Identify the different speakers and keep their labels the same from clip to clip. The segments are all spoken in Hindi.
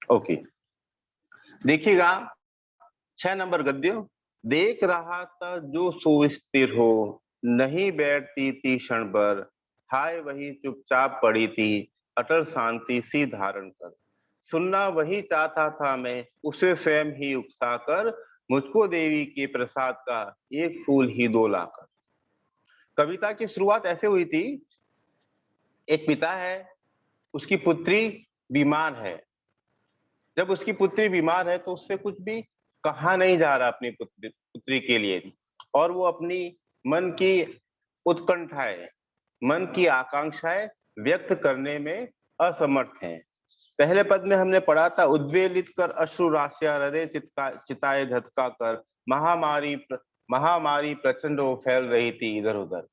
Speaker 1: ओके, देखिएगा 6 नंबर गद्य। देख रहा था जो सो स्थिर हो, नहीं बैठती थी क्षण भर, हाय वही चुपचाप पड़ी थी, अटल शांति सी धारण कर। सुनना वही चाहता था मैं, उसे स्वयं ही उकसा कर, मुझको देवी के प्रसाद का एक फूल ही दो लाकर। कविता की शुरुआत ऐसे हुई थी। एक पिता है, उसकी पुत्री बीमार है। जब उसकी पुत्री बीमार है तो उससे कुछ भी कहा नहीं जा रहा अपनी पुत्री पुत्री के लिए, और वो अपनी मन की उत्कंठाएं, मन की आकांक्षाएं व्यक्त करने में असमर्थ हैं। पहले पद में हमने पढ़ा था, उद्वेलित कर अश्रु राशियां हृदय चिताए धधका कर, महामारी प्रचंड वो फैल रही थी इधर उधर।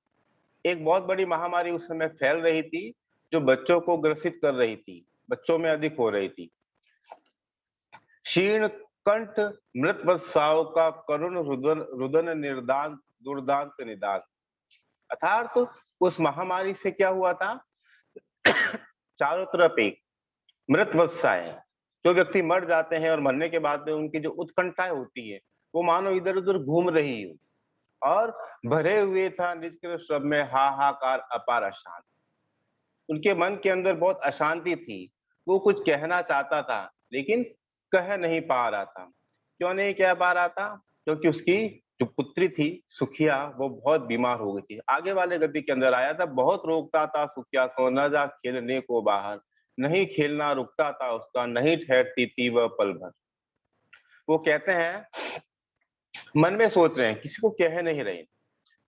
Speaker 1: एक बहुत बड़ी महामारी उस समय फैल रही थी, जो बच्चों को ग्रसित कर रही थी, बच्चों में अधिक हो रही थी। क्षीण कंठ मृत वत्साव का करुण रुदन रुदन निर्दान दुर्दांत निदान। अर्थात उस महामारी से क्या हुआ था, चारों तरफ एक मृत वत्साएं, जो व्यक्ति मर जाते हैं और मरने के बाद में उनकी जो उत्कंठाएं होती है, वो मानो इधर उधर घूम रही हो, और भरे हुए था निष्क्रिय शब्द में हाहाकार अपार अशांत। उनके मन के अंदर बहुत अशांति थी। वो कुछ कहना चाहता था लेकिन कह नहीं पा रहा था। क्यों नहीं कह पा रहा था? क्योंकि उसकी जो पुत्री थी सुखिया, वो बहुत बीमार हो गई थी। आगे वाले गद्य के अंदर आया था, बहुत रोकता था सुखिया को, न जा खेलने को बाहर, नहीं खेलना रुकता था उसका, नहीं ठहरती थी वह पल भर। वो कहते हैं, मन में सोच रहे हैं, किसी को कह नहीं रहे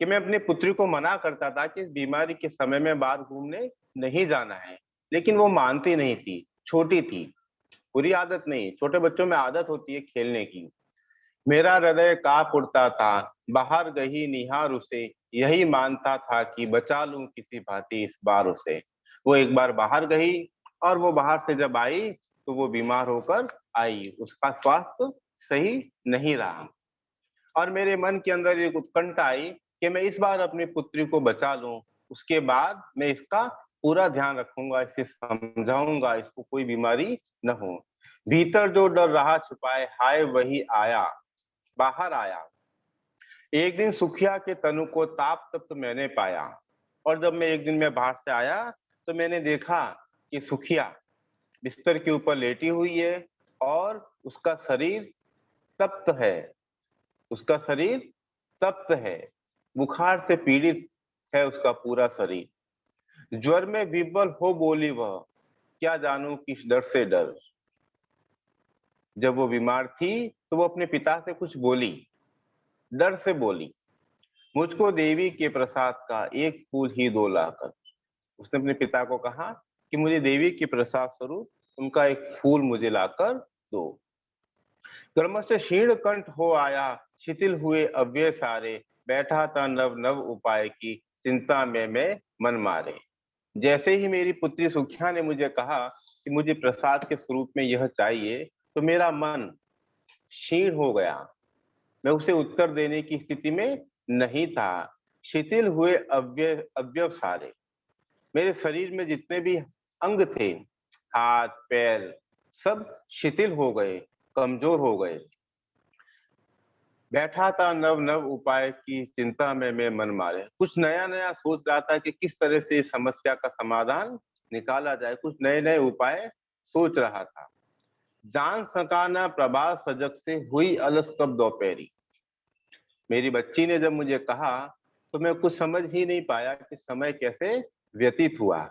Speaker 1: कि मैं अपनी पुत्री को मना करता था कि इस बीमारी के समय में बाहर घूमने नहीं जाना है, लेकिन वो मानती नहीं थी, छोटी थी। बुरी आदत नहीं, छोटे बच्चों में आदत होती है खेलने की। मेरा हृदय कांप उठता था, बाहर गई निहार उसे, यही मानता था कि बचा लूं किसी भांति इस बार उसे। वो एक बार बाहर गई, और वो बाहर से जब आई तो वो बीमार होकर आई, उसका स्वास्थ्य सही नहीं रहा। और मेरे मन के अंदर एक उत्कंठा आई कि मैं इस बार अपनी पुत्री को बचा लूं, उसके बाद मैं इसका पूरा ध्यान रखूंगा, इसे समझाऊंगा, इसको कोई बीमारी न हो। भीतर जो डर रहा छुपाए, हाय वही आया, बाहर आया। एक दिन सुखिया के तनु को ताप तप्त मैंने पाया। और जब मैं एक दिन में बाहर से आया तो मैंने देखा कि सुखिया बिस्तर के ऊपर लेटी हुई है, और उसका शरीर तप्त है, उसका शरीर तप्त है, बुखार से पीड़ित है उसका पूरा शरीर। ज्वर में विह्वल हो बोली वह, क्या जानूं किस डर से डर। जब वो बीमार थी तो वो अपने पिता से कुछ बोली, डर से बोली, मुझको देवी के प्रसाद का एक फूल ही दो लाकर। उसने अपने पिता को कहा कि मुझे देवी के प्रसाद स्वरूप उनका एक फूल मुझे लाकर दो। क्रमश क्षीण कंठ हो आया, शिथिल हुए अव्यय सारे, बैठा था नव नव उपाय की, चिंता में मैं मन मारे। जैसे ही मेरी पुत्री सुखिया ने मुझे कहा कि मुझे प्रसाद के स्वरूप में यह चाहिए, तो मेरा मन क्षीण हो गया। मैं उसे उत्तर देने की स्थिति में नहीं था। शिथिल हुए अव्यय अवयव सारे, मेरे शरीर में जितने भी अंग थे, हाथ पैर, सब शिथिल हो गए, कमजोर हो गए। बैठा था नव नव उपाय की चिंता में मैं मन मारे। कुछ नया नया सोच रहा था कि किस तरह से इस समस्या का समाधान निकाला जाए, कुछ नए नए उपाय सोच रहा था। जान सका न प्रभात सजग से, हुई अलस कब दोपहरी। मेरी बच्ची ने जब मुझे कहा तो मैं कुछ समझ ही नहीं पाया कि समय कैसे व्यतीत हुआ।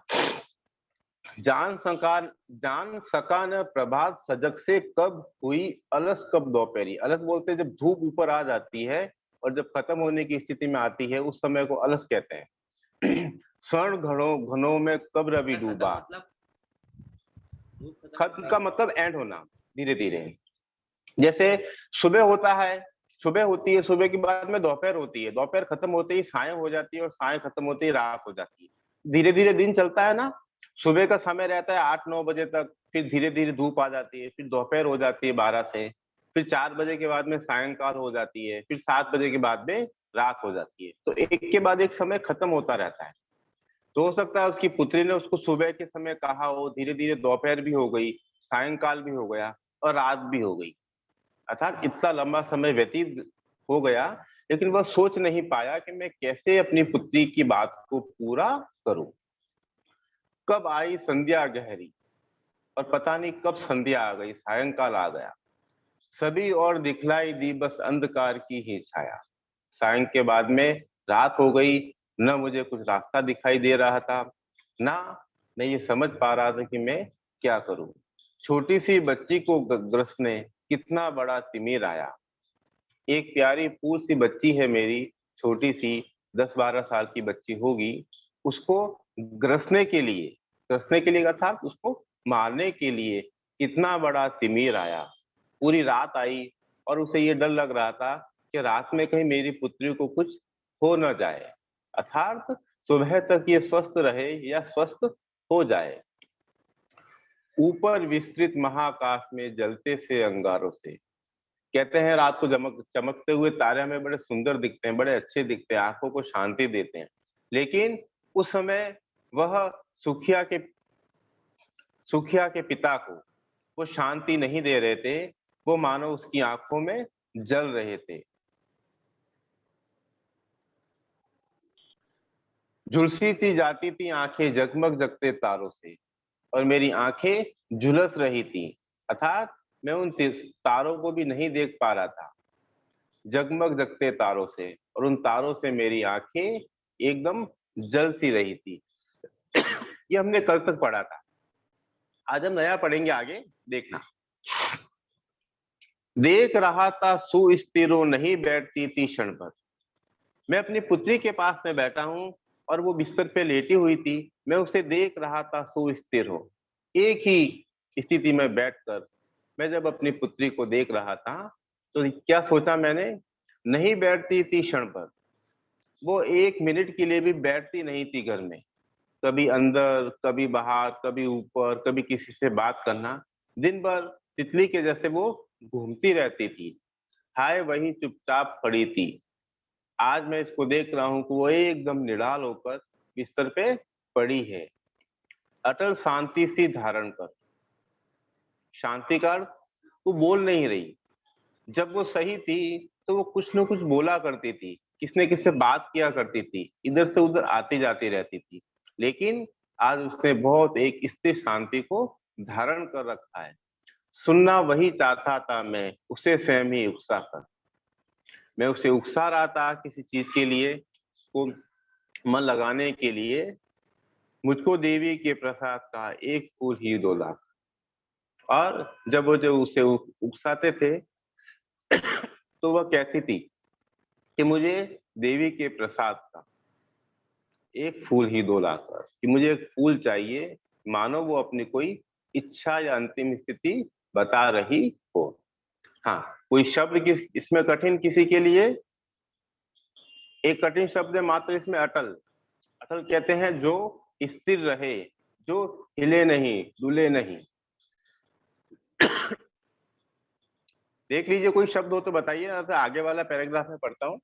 Speaker 1: जान सका न प्रभात सजग से, कब हुई अलस कब दोपहरी। अलस बोलते जब धूप ऊपर आ जाती है और जब खत्म होने की स्थिति में आती है, उस समय को अलस कहते हैं। स्वर्ण घनों घनों में कब रवि
Speaker 2: मतलब खत्म
Speaker 1: डूबा।
Speaker 2: मतलब धूप खत्म
Speaker 1: खत्म
Speaker 2: मतलब।
Speaker 1: का मतलब एंड होना, धीरे धीरे। जैसे सुबह होता है, सुबह होती है, सुबह के बाद में दोपहर होती है, दोपहर खत्म होते ही साय हो जाती है, और साय खत्म होते ही रात हो जाती है। धीरे धीरे दिन चलता है ना। सुबह का समय रहता है 8-9 बजे तक, फिर धीरे धीरे धूप आ जाती है, फिर दोपहर हो जाती है 12 से, फिर 4 बजे के बाद में सायंकाल हो जाती है, फिर 7 बजे के बाद में रात हो जाती है। तो एक के बाद एक समय खत्म होता रहता है। तो हो सकता है उसकी पुत्री ने उसको सुबह के समय कहा हो, धीरे धीरे दोपहर भी हो गई, सायंकाल भी हो गया और रात भी हो गई, अर्थात इतना लंबा समय व्यतीत हो गया, लेकिन वह सोच नहीं पाया कि मैं कैसे अपनी पुत्री की बात को पूरा करूं। कब आई संध्या गहरी, और पता नहीं कब संध्या आ गई, सायंकाल आ गया। सभी और दिखलाई दी बस अंधकार की ही छाया। सायं के बाद में रात हो गई, न मुझे कुछ रास्ता दिखाई दे रहा था, ना मैं ये समझ पा रहा था कि मैं क्या करूं। छोटी सी बच्ची को ग्रसने कितना बड़ा तिमिर आया। एक प्यारी फूल सी बच्ची है मेरी, छोटी सी 10-12 साल की बच्ची होगी, उसको ग्रसने के लिए अर्थात उसको मारने के लिए कितना बड़ा तिमिर आया। पूरी रात आई और उसे ये डर लग रहा था कि रात में कहीं मेरी पुत्री को कुछ हो न जाए, अर्थात सुबह तक ये स्वस्थ रहे या स्वस्थ हो जाए। ऊपर विस्तृत महाकाश में जलते से अंगारों से, कहते हैं रात को चमकते हुए तारे हमें बड़े सुंदर दिखते हैं, बड़े अच्छे दिखते हैं, आंखों को शांति देते हैं। लेकिन उस समय वह सुखिया के सुखिया के पिता को वो शांति नहीं दे रहे थे, वो मानो उसकी आंखों में जल रहे थे। झुलसी सी जाती थी आंखें जगमग जगते तारों से, और मेरी आंखें झुलस रही थी, अर्थात मैं उन तारों को भी नहीं देख पा रहा था, जगमग जगते तारों से, और उन तारों से मेरी आंखें एकदम जल सी रही थी। ये हमने कल तक पढ़ा था, आज हम नया पढ़ेंगे आगे, देखना। देख रहा था सुस्थिरो नहीं बैठती थी क्षण भर। मैं अपनी पुत्री के पास में बैठा हूं और वो बिस्तर पे लेटी हुई थी, मैं उसे देख रहा था सुस्थिर हो, एक ही स्थिति में बैठकर। मैं जब अपनी पुत्री को देख रहा था तो क्या सोचा मैंने, नहीं बैठती थी क्षण भर, वो 1 मिनट के लिए भी बैठती नहीं थी घर में, कभी अंदर कभी बाहर, कभी ऊपर, कभी किसी से बात करना, दिन भर तितली के जैसे वो घूमती रहती थी। हाय वही चुपचाप खड़ी थी। आज मैं इसको देख रहा हूं कि वो एकदम निढाल होकर बिस्तर पे पड़ी है, अटल शांति सी धारण कर। शांति का अर्थ, वो बोल नहीं रही। जब वो सही थी तो वो कुछ न कुछ बोला करती थी, किसने किससे बात किया करती थी, इधर से उधर आती जाती रहती थी, लेकिन आज उसने बहुत एक स्थिर शांति को धारण कर रखा है। सुनना वही चाहता था मैं, उसे स्वयं ही उकसा कर। मैं उसे उकसा रहा था किसी चीज के लिए, को मन लगाने के लिए। मुझको देवी के प्रसाद का एक फूल ही 2 लाख। और जब वो जो उसे उकसाते थे तो वह कहती थी कि मुझे देवी के प्रसाद का एक फूल ही 2 लाख का, कि मुझे एक फूल चाहिए, मानो वो अपनी कोई इच्छा या अंतिम स्थिति बता रही हो। हाँ, कोई शब्द की इसमें कठिन किसी के लिए, एक कठिन शब्द है मात्र इसमें अटल। अटल कहते हैं जो स्थिर रहे, जो हिले नहीं, डुले नहीं। देख लीजिए कोई शब्द हो तो बताइए, आगे वाला पैराग्राफ में पढ़ता हूँ।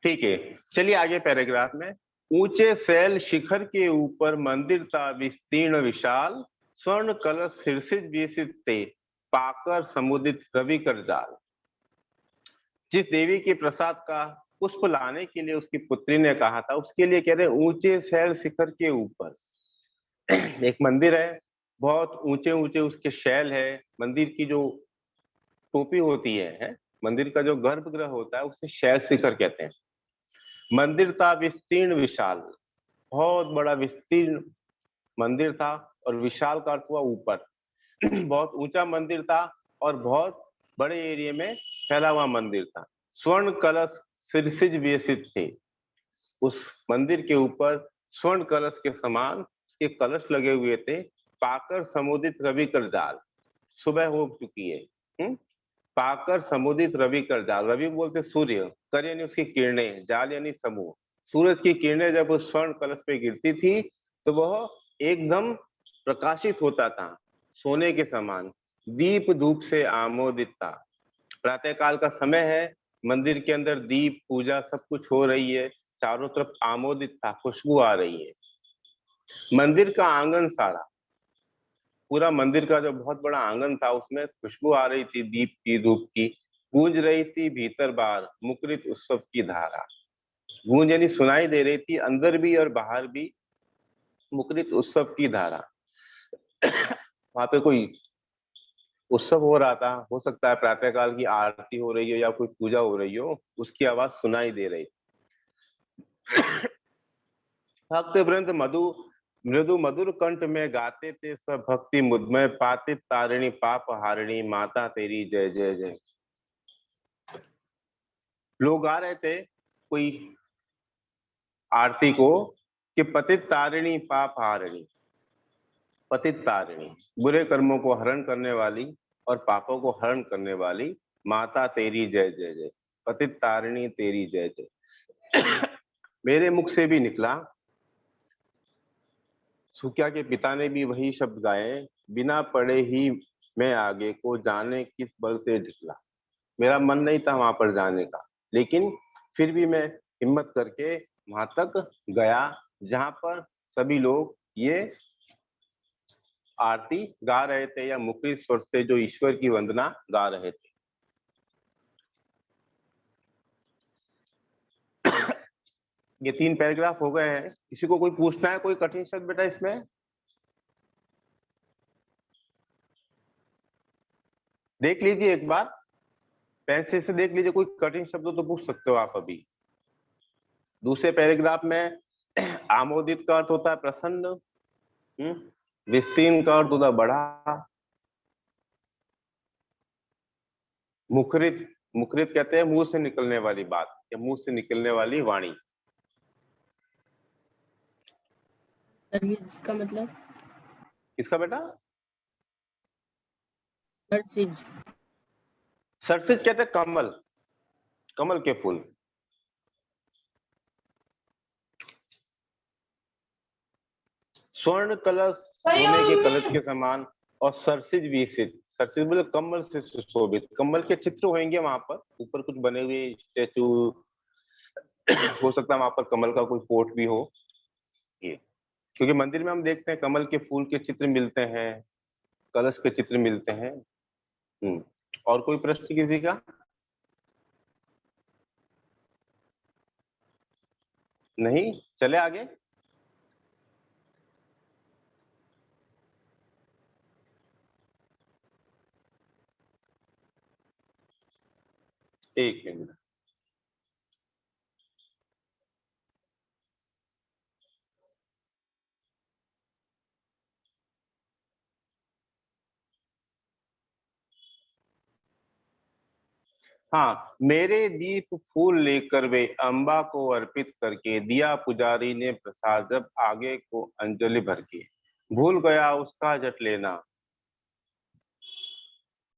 Speaker 1: ठीक है, चलिए आगे पैराग्राफ में। ऊंचे शैल शिखर के ऊपर मंदिर था विस्तीर्ण विशाल, स्वर्ण कलश शीर्षित विसित थे, पाकर समुदित रवि कर जाल। जिस देवी के प्रसाद का पुष्प लाने के लिए उसकी पुत्री ने कहा था, उसके लिए कह रहे ऊंचे शैल शिखर के ऊपर एक मंदिर है, बहुत ऊंचे ऊंचे उसके शैल है। मंदिर की जो टोपी होती है, मंदिर का जो गर्भगृह होता है उसे शैल शिखर कहते हैं। मंदिर था विस्तीर्ण विशाल, बहुत बड़ा विस्तीर्ण मंदिर था, और विशाल का अर्थ हुआ ऊपर। बहुत ऊंचा मंदिर था और बहुत बड़े एरिया में फैला हुआ मंदिर था। स्वर्ण कलश शीर्षिज वियसित थे, उस मंदिर के ऊपर स्वर्ण कलश के समान उसके कलश लगे हुए थे। पाकर समुदित रवि कर जाल, सुबह हो चुकी है। पाकर समुदित रवि कर जाल, रवि बोलते सूर्य, कर यानी उसकी किरणें, जाल यानी समूह। सूरज की किरणें जब उस स्वर्ण कलश पे गिरती थी तो वह एकदम प्रकाशित होता था, सोने के समान, दीप धूप से आमोदित था। प्रातः काल का समय है, मंदिर के अंदर दीप पूजा सब कुछ हो रही है, चारों तरफ आमोदित था, खुशबू आ रही है। मंदिर का आंगन सारा, पूरा मंदिर का जो बहुत बड़ा आंगन था उसमें खुशबू आ रही थी, दीप की, धूप की। गूंज रही थी भीतर बाहर मुखरित उत्सव की धारा। गूंज यानी सुनाई दे रही थी, अंदर भी और बाहर भी मुखरित उत्सव की धारा। वहां पे कोई उत्सव हो रहा था, हो सकता है प्रातः काल की आरती हो रही हो या कोई पूजा हो रही हो, उसकी आवाज सुनाई दे रही। भक्त वृंद मृदु मधुर कंठ में गाते थे सब भक्ति मुदमय पाते तारिणी पाप हारिणी माता तेरी जय जय जय। लोग गा रहे थे कोई आरती को कि पतित तारिणी पाप हारिणी, पतित तारिणी बुरे कर्मों को हरण करने वाली और पापों को हरण करने वाली माता तेरी जय जय जय, पतित तारिणी तेरी जय जय। मेरे मुख से भी निकला, सुकिया के पिता ने भी वही शब्द गाए, बिना पढ़े ही मैं आगे को जाने किस बल से ढिकला। मेरा मन नहीं था वहां पर जाने का, लेकिन फिर भी मैं हिम्मत करके वहां तक गया जहां पर सभी लोग ये आरती गा रहे थे या मुखरित स्वर से जो ईश्वर की वंदना गा रहे थे। ये 3 पैराग्राफ हो गए हैं। किसी को कोई पूछना है, कोई कठिन शब्द बेटा इसमें? देख लीजिए एक बार, पेंसिल से देख लीजिए, कोई कठिन शब्द हो तो पूछ सकते हो आप अभी। दूसरे पैराग्राफ में आमोदित का अर्थ होता है प्रसन्न, विस्तीर्ण का अर्थ होता है बड़ा, मुखरित, मुखरित कहते हैं मुंह से निकलने वाली बात या मुंह से निकलने वाली वाणी।
Speaker 3: इसका मतलब
Speaker 1: किसका बेटा?
Speaker 3: सरसिज।
Speaker 1: सरसिज कहते हैं कमल, कमल के फूल। स्वर्ण कलश सोने के कलश के समान और सरसिज विकसित, सरसिज मतलब कमल से सुशोभित, कमल के चित्र होंगे वहां पर, ऊपर कुछ बने हुए स्टेचू, हो सकता है वहां पर कमल का कोई पोट भी हो। ये क्योंकि मंदिर में हम देखते हैं कमल के फूल के चित्र मिलते हैं, कलश के चित्र मिलते हैं। और कोई प्रश्न किसी का? नहीं, चले आगे। एक मिनट। हाँ, मेरे दीप फूल लेकर वे अम्बा को अर्पित करके दिया पुजारी ने प्रसाद, जब आगे को अंजलि भर के भूल गया उसका जट लेना,